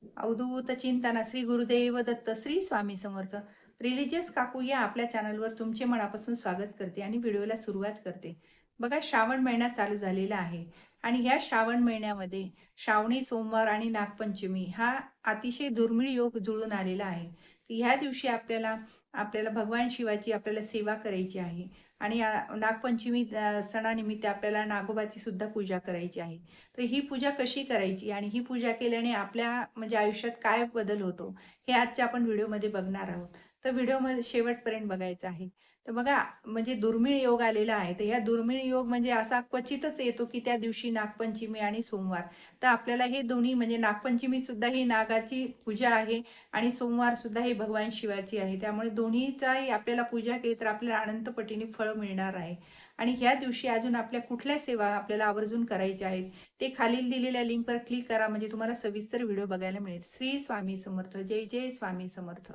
अवधूत चिंतन श्री गुरुदेव दत्त श्री स्वामी समर्थ. रिलिजियस काकू या आपल्या चॅनलवर तुमचे मनापासून स्वागत करते आणि व्हिडिओला सुरुवात करते. बघा, श्रावण महिना चालू झालेला आहे आणि या श्रावण महिन्यामध्ये श्रावणी सोमवार आणि नागपंचमी हा अतिशय दुर्मिळ योग जुळून आलेला आहे. तर ह्या दिवशी आपल्याला आपल्याला भगवान शिवाची आपल्याला सेवा करायची आहे आणि नागपंचमी सणानिमित्त आपल्याला नागोबाची सुद्धा पूजा करायची आहे. तर ही पूजा कशी करायची आणि ही पूजा केल्याने आपल्या म्हणजे आयुष्यात काय बदल होतो, हे आजच्या आपण व्हिडिओमध्ये बघणार आहोत. तर व्हिडिओमध्ये शेवटपर्यंत बघायचं आहे. तर बघा, म्हणजे दुर्मिळ योग आलेला आहे. तर या दुर्मिळ योग म्हणजे असा क्वचितच येतो, की त्या दिवशी नागपंचमी आणि सोमवार. तर आपल्याला हे दोन्ही म्हणजे नागपंचमी सुद्धा ही नागाची पूजा आहे आणि सोमवार सुद्धा हे भगवान शिवाची आहे. त्यामुळे दोन्हीचाही आपल्याला पूजा केली तर आपल्याला अनंत पटीने फळं मिळणार आहे. आणि ह्या दिवशी अजून आपल्या कुठल्या सेवा आपल्याला आवर्जून करायच्या आहेत, ते खालील दिलेल्या लिंकवर क्लिक करा म्हणजे तुम्हाला सविस्तर व्हिडिओ बघायला मिळेल. श्री स्वामी समर्थ. जय जय स्वामी समर्थ.